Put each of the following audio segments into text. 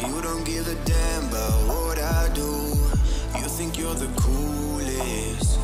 you don't give a damn about what I do. You think you're the coolest.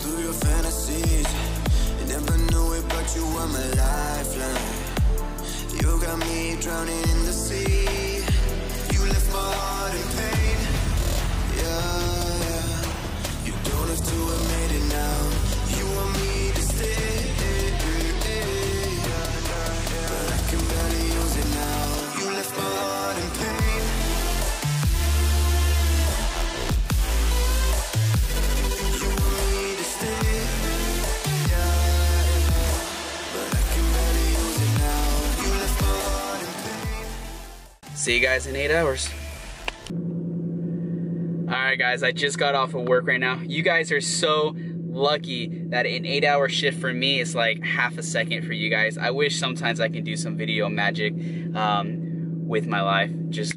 Through your fantasies, you never knew it, but you were my lifeline. You got me drowning in the sea. You left my heart in pain. Yeah, you don't have to admit it now. You want me to stay, but I can barely use it now. You left my heart in pain. See you guys in 8 hours. Alright guys, I just got off of work right now. You guys are so lucky that an 8-hour shift for me is like half a second for you guys. I wish sometimes I can do some video magic with my life. Just,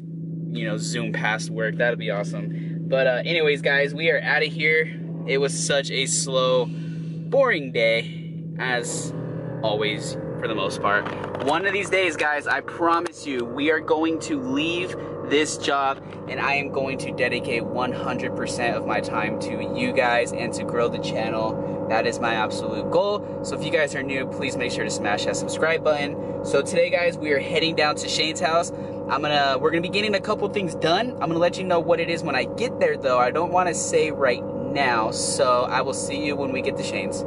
you know, zoom past work. That'd be awesome. But anyways guys, we are out of here. It was such a slow, boring day as always. For the most part. One of these days, guys, I promise you, we are going to leave this job and I am going to dedicate 100% of my time to you guys and to grow the channel. That is my absolute goal. So if you guys are new, please make sure to smash that subscribe button. So today, guys, we are heading down to Shane's house. We're gonna be getting a couple things done. I'm gonna let you know what it is when I get there, though. I don't want to say right now, so I will see you when we get to Shane's.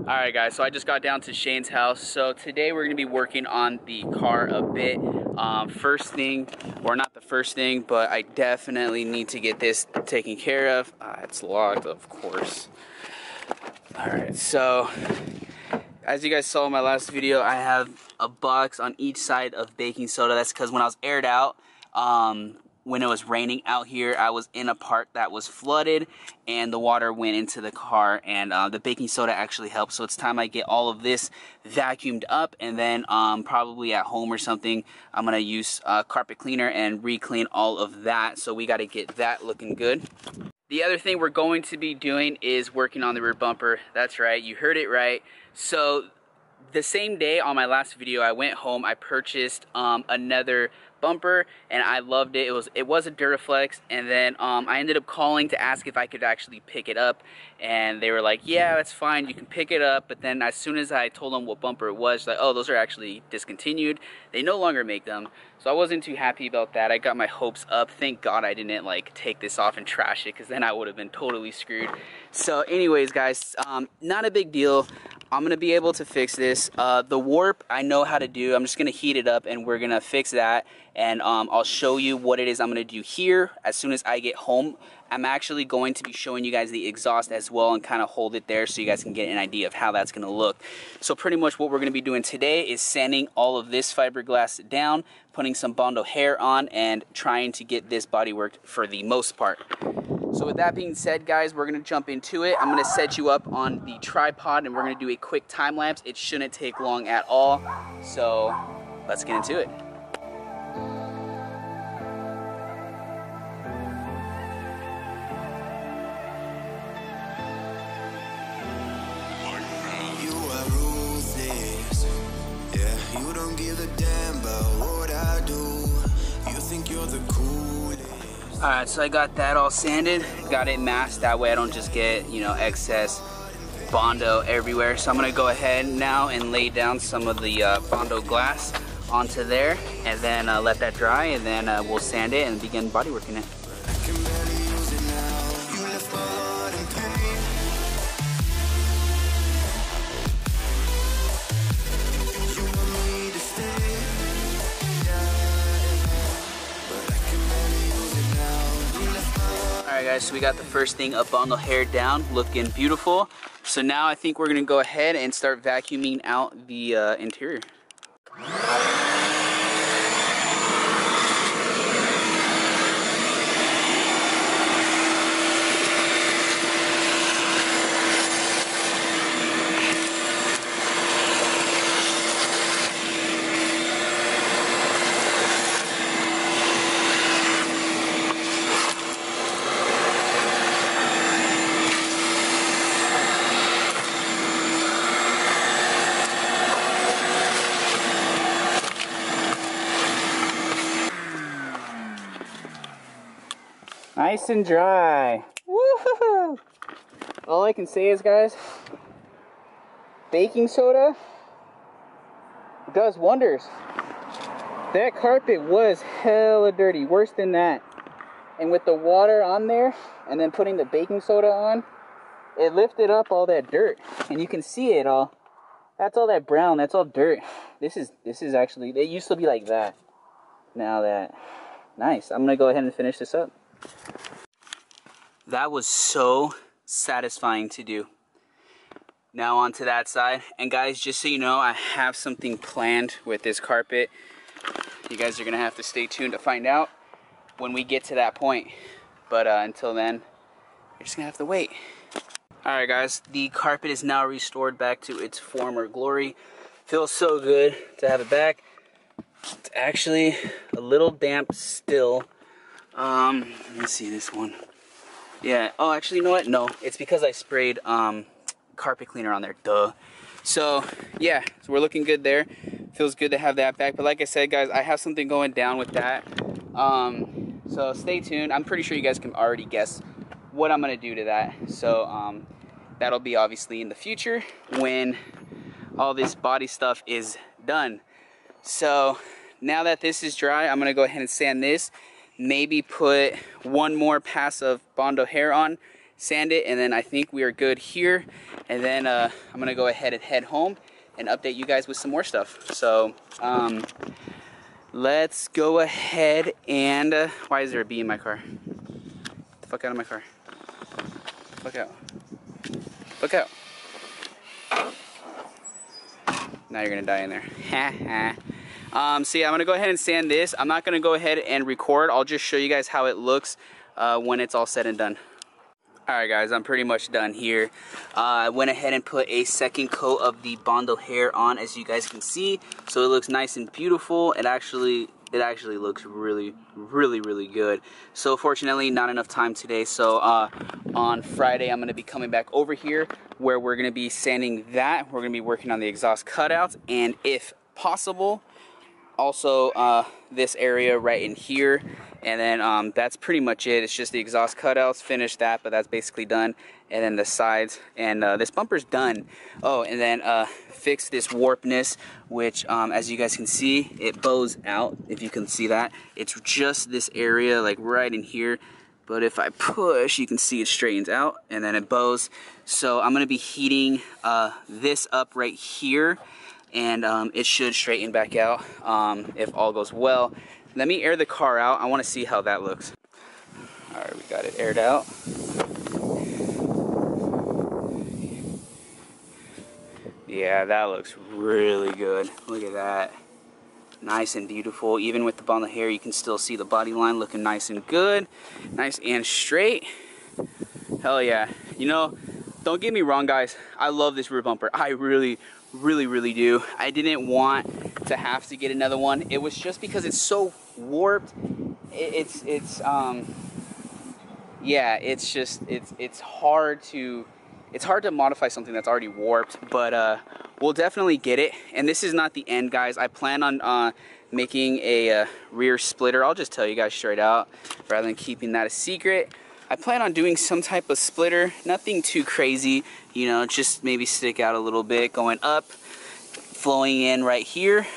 Alright guys, so I just got down to Shane's house. So today we're going to be working on the car a bit. First thing, or not the first thing, but I definitely need to get this taken care of. It's locked, of course. Alright, so as you guys saw in my last video, I have a box on each side of baking soda. That's because when I was aired out, when it was raining out here, I was in a part that was flooded and the water went into the car, and the baking soda actually helped. So it's time I get all of this vacuumed up, and then probably at home or something, I'm gonna use carpet cleaner and re-clean all of that. So we gotta get that looking good. The other thing we're going to be doing is working on the rear bumper. That's right, you heard it right. So the same day on my last video, I went home, I purchased another bumper and I loved it. It was a Duraflex, and then I ended up calling to ask if I could actually pick it up, and they were like, yeah, that's fine, you can pick it up. But then as soon as I told them what bumper it was, like, oh, those are actually discontinued, they no longer make them. So I wasn't too happy about that. I got my hopes up. Thank God I didn't like take this off and trash it, because then I would have been totally screwed. So anyways guys, not a big deal. I'm gonna be able to fix this. The warp I know how to do. I'm just gonna heat it up and we're gonna fix that, and I'll show you what it is I'm gonna do here as soon as I get home. I'm actually going to be showing you guys the exhaust as well and kind of hold it there so you guys can get an idea of how that's gonna look. So pretty much what we're gonna be doing today is sanding all of this fiberglass down, putting some Bondo hair on, and trying to get this body worked for the most part. So with that being said, guys, we're gonna jump into it. I'm gonna set you up on the tripod and we're gonna do a quick time lapse. It shouldn't take long at all. So let's get into it. You are ruthless. Yeah, you don't give a damn about what I do. You think you're the coolest. Alright, so I got that all sanded, got it masked, that way I don't just get, you know, excess Bondo everywhere. So I'm gonna go ahead now and lay down some of the Bondo glass onto there, and then let that dry, and then we'll sand it and begin bodyworking it. Alright guys, so we got the first thing of Bondo hair down, looking beautiful. So now I think we're gonna go ahead and start vacuuming out the interior. Nice and dry. Woohoo! All I can say is, guys, baking soda does wonders. That carpet was hella dirty, worse than that. And with the water on there, and then putting the baking soda on, it lifted up all that dirt. And you can see it all. That's all that brown, that's all dirt. This is actually, it used to be like that. Now that, nice. I'm gonna go ahead and finish this up. That was so satisfying to do. Now onto that side. And guys, just so you know, I have something planned with this carpet. You guys are gonna have to stay tuned to find out when we get to that point. But until then, you're just gonna have to wait. Alright guys, the carpet is now restored back to its former glory. Feels so good to have it back. It's actually a little damp still. Let me see this one. Yeah, oh, actually, you know what? No, it's because I sprayed carpet cleaner on there, duh. So, yeah, so we're looking good there. Feels good to have that back. But like I said, guys, I have something going down with that. So stay tuned. I'm pretty sure you guys can already guess what I'm going to do to that. So, that'll be obviously in the future when all this body stuff is done. So, now that this is dry, I'm going to go ahead and sand this. Maybe put one more pass of Bondo hair on, sand it, and then I think we are good here. And then I'm gonna go ahead and head home and update you guys with some more stuff. So let's go ahead and why is there a bee in my car? Get the fuck out of my car. Look out. Look out. Now you're gonna die in there. Ha ha. So yeah, I'm gonna go ahead and sand this. I'm not gonna go ahead and record. I'll just show you guys how it looks when it's all said and done. Alright guys, I'm pretty much done here. I went ahead and put a second coat of the Bondo hair on, as you guys can see. So it looks nice and beautiful. It actually looks really good. So fortunately, not enough time today. So on Friday, I'm gonna be coming back over here where we're gonna be sanding that. We're gonna be working on the exhaust cutouts, and if possible, also this area right in here. And then that's pretty much it. It's just the exhaust cutouts, finish that, but that's basically done. And then the sides, and this bumper's done. Oh, and then fix this warpness, which as you guys can see, it bows out, if you can see that. It's just this area, like right in here. But if I push, you can see it straightens out, and then it bows. So I'm gonna be heating this up right here, and it should straighten back out if all goes well. Let me air the car out. I want to see how that looks. All right, we got it aired out. Yeah, that looks really good. Look at that. Nice and beautiful. Even with the Bondo hair, you can still see the body line looking nice and good. Nice and straight. Hell yeah. You know, don't get me wrong, guys. I love this rear bumper. I really do. I didn't want to have to get another one. It was just because it's so warped. It's hard to modify something that's already warped, but we'll definitely get it. And this is not the end, guys. I plan on making a rear splitter. I'll just tell you guys straight out rather than keeping that a secret. I plan on doing some type of splitter, nothing too crazy, you know, just maybe stick out a little bit, going up, flowing in right here,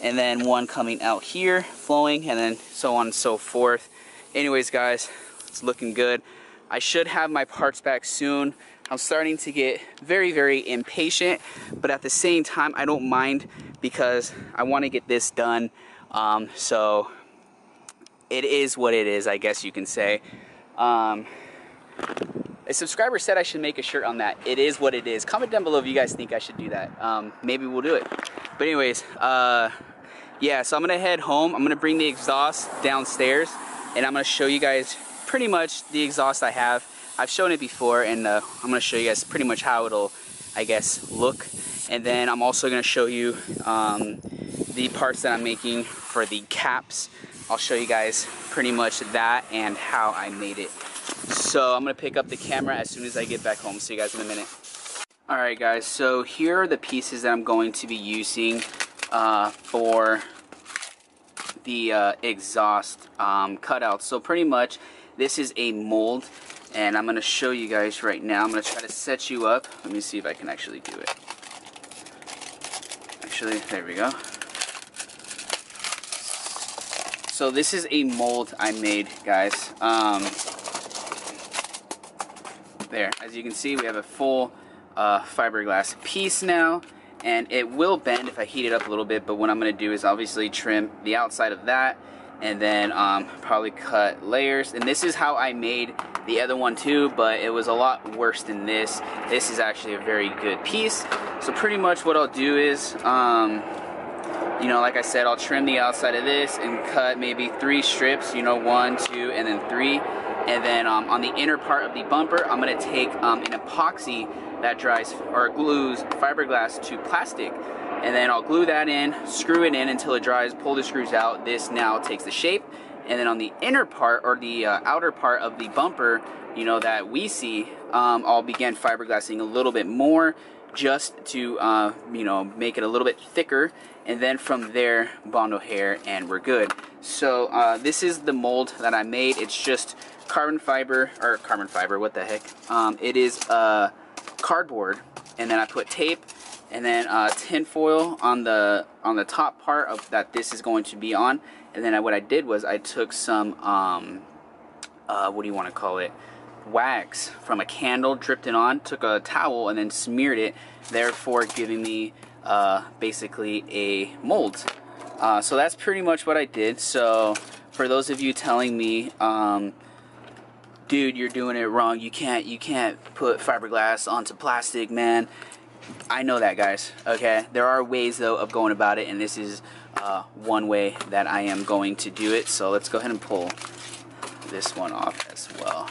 and then one coming out here, flowing, and then so on and so forth. Anyways, guys, it's looking good. I should have my parts back soon. I'm starting to get very, very impatient, but at the same time, I don't mind because I want to get this done. So it is what it is, I guess you can say. A subscriber said I should make a shirt on that. It is what it is. Comment down below if you guys think I should do that. Maybe we'll do it. But anyways, yeah, so I'm gonna head home. I'm gonna bring the exhaust downstairs, and I'm gonna show you guys pretty much the exhaust I have. I've shown it before, and I'm gonna show you guys pretty much how it'll, I guess, look. And then I'm also gonna show you the parts that I'm making for the caps. I'll show you guys pretty much that and how I made it. So I'm gonna pick up the camera as soon as I get back home. See you guys in a minute. Alright guys, so here are the pieces that I'm going to be using for the exhaust cutout. So pretty much this is a mold, and I'm gonna show you guys right now. I'm gonna try to set you up. Let me see if I can actually do it. Actually, there we go. So this is a mold I made, guys. There, as you can see, we have a full fiberglass piece now, and it will bend if I heat it up a little bit, but what I'm going to do is obviously trim the outside of that, and then probably cut layers. And this is how I made the other one too, but it was a lot worse than this. This is actually a very good piece. So pretty much what I'll do is, you know, like I said, I'll trim the outside of this and cut maybe 3 strips, you know, 1, 2, and then 3. And then on the inner part of the bumper, I'm gonna take an epoxy that dries or glues fiberglass to plastic. And then I'll glue that in, screw it in until it dries, pull the screws out. This now takes the shape. And then on the inner part, or the outer part of the bumper, you know, that we see, I'll begin fiberglassing a little bit more, just to you know, make it a little bit thicker, and then from there Bondo hair, and we're good. So this is the mold that I made. It's just carbon fiber, what the heck, it is cardboard, and then I put tape and then tin foil on the top part of that this is going to be on. And then what I did was I took some what do you want to call it, wax from a candle, dripped it on, took a towel and then smeared it, therefore giving me basically a mold. So that's pretty much what I did. So for those of you telling me, dude, you're doing it wrong, you can't put fiberglass onto plastic, man, I know that, guys, okay? There are ways though of going about it, and this is one way that I am going to do it. So let's go ahead and pull this one off as well.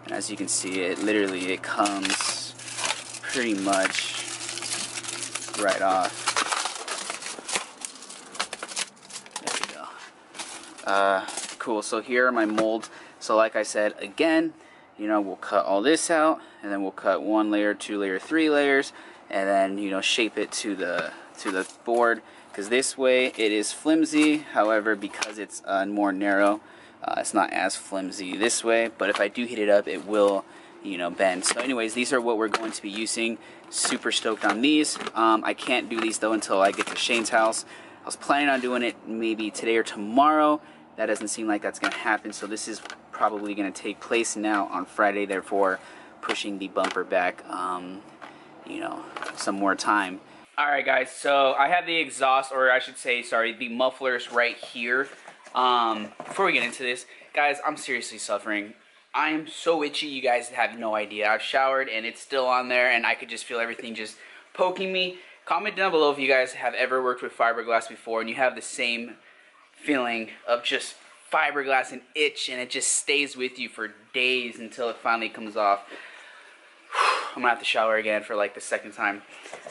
And as you can see, it comes pretty much right off. There we go. Cool, so here are my molds. So like I said, again, you know, we'll cut all this out, and then we'll cut 1 layer, 2 layer, 3 layers, and then, you know, shape it to the board, because this way it is flimsy. However, because it's more narrow, it's not as flimsy this way, but if I do heat it up, it will, you know, bend. So anyways, these are what we're going to be using. Super stoked on these. I can't do these though until I get to Shane's house. I was planning on doing it maybe today or tomorrow. That doesn't seem like that's going to happen, so this is probably going to take place now on Friday, therefore pushing the bumper back, you know, some more time. Alright guys, so I have the exhaust, or I should say, sorry, the mufflers right here. Before we get into this, guys, I'm seriously suffering. I am so itchy, you guys have no idea. I've showered and it's still on there, and I could just feel everything just poking me. Comment down below if you guys have ever worked with fiberglass before and you have the same feeling of just fiberglass and itch, and it just stays with you for days until it finally comes off. I'm gonna have to shower again for like the 2nd time.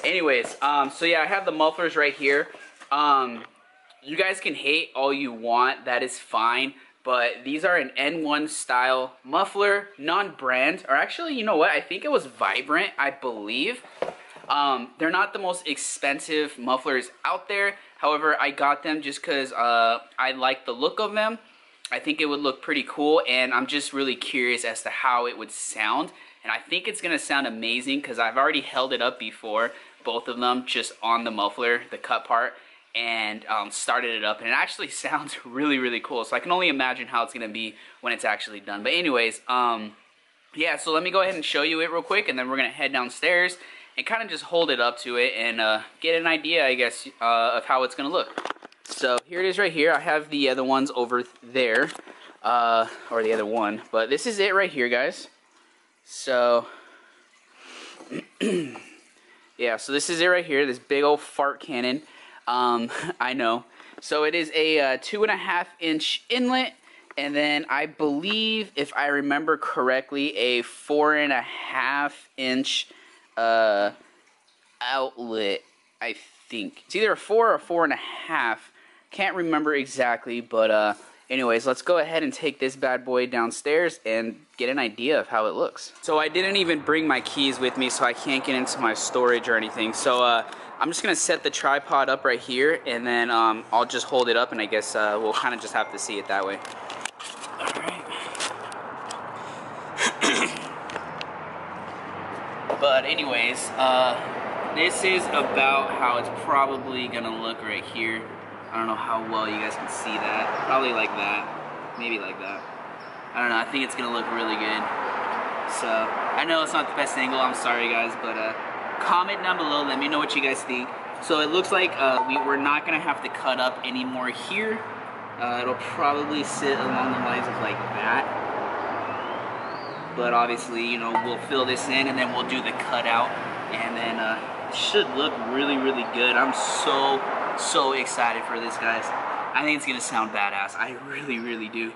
Anyways, so yeah, I have the mufflers right here. You guys can hate all you want, that is fine, but these are an N1 style muffler, non-brand, or actually, you know what, I think it was Vibrant, I believe. They're not the most expensive mufflers out there. However, I got them just because I like the look of them. I think it would look pretty cool, and I'm just really curious as to how it would sound. And I think it's gonna sound amazing because I've already held it up before, both of them just on the muffler, the cut part, and started it up, and it actually sounds really, really cool. So I can only imagine how it's gonna be when it's actually done. But anyways, yeah, so let me go ahead and show you it real quick, and then we're gonna head downstairs and kind of just hold it up to it and get an idea, I guess, of how it's gonna look. So here it is right here. I have the other ones over there, or the other one, but this is it right here, guys. So, yeah, so this is it right here, this big old fart cannon. I know. So it is a 2.5-inch inlet, and then I believe, if I remember correctly, a 4.5-inch outlet, I think. It's either a 4 or 4.5. Can't remember exactly, but anyways, let's go ahead and take this bad boy downstairs and get an idea of how it looks. So I didn't even bring my keys with me, so I can't get into my storage or anything. So I'm just gonna set the tripod up right here, and then I'll just hold it up, and I guess we'll kind of just have to see it that way. All right. But anyways, this is about how it's probably gonna look right here. I don't know how well you guys can see that. Probably like that. Maybe like that. I don't know. I think it's going to look really good. So, I know it's not the best angle. I'm sorry, guys. But comment down below. Let me know what you guys think. So, it looks like we're not going to have to cut up anymore here. It'll probably sit along the lines of like that. But obviously, you know, we'll fill this in and then we'll do the cutout. And then it should look really, really good. I'm so excited for this, guys. I think it's gonna sound badass. I really, really do.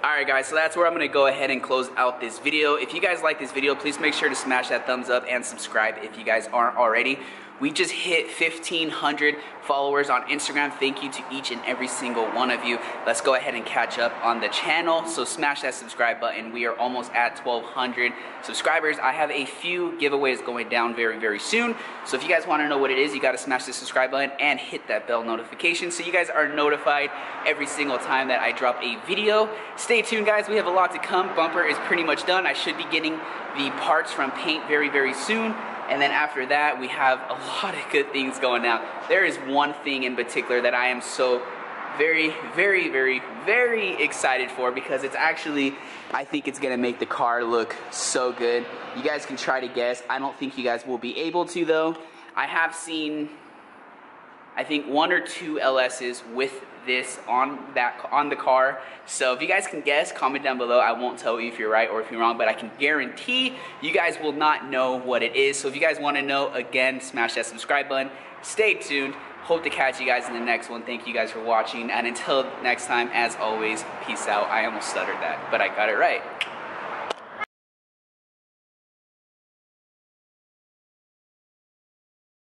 Alright guys, so that's where I'm gonna go ahead and close out this video. If you guys like this video, please make sure to smash that thumbs up and subscribe if you guys aren't already. We just hit 1,500 followers on Instagram. Thank you to each and every single one of you. Let's go ahead and catch up on the channel. So smash that subscribe button. We are almost at 1,200 subscribers. I have a few giveaways going down very, very soon. So if you guys want to know what it is, you got to smash the subscribe button and hit that bell notification so you guys are notified every single time that I drop a video. Stay tuned, guys. We have a lot to come. Bumper is pretty much done. I should be getting the parts from paint very, very soon. And then after that, we have a lot of good things going down. There is one thing in particular that I am so very, very, very, very excited for, because it's actually, I think it's gonna make the car look so good. You guys can try to guess. I don't think you guys will be able to though. I have seen, I think 1 or 2 LS's with this on the car. So if you guys can guess, comment down below. I won't tell you if you're right or if you're wrong, but I can guarantee you guys will not know what it is. So if you guys want to know, again, smash that subscribe button. Stay tuned. Hope to catch you guys in the next one. Thank you guys for watching, and until next time, as always, peace out. I almost stuttered that, but I got it right.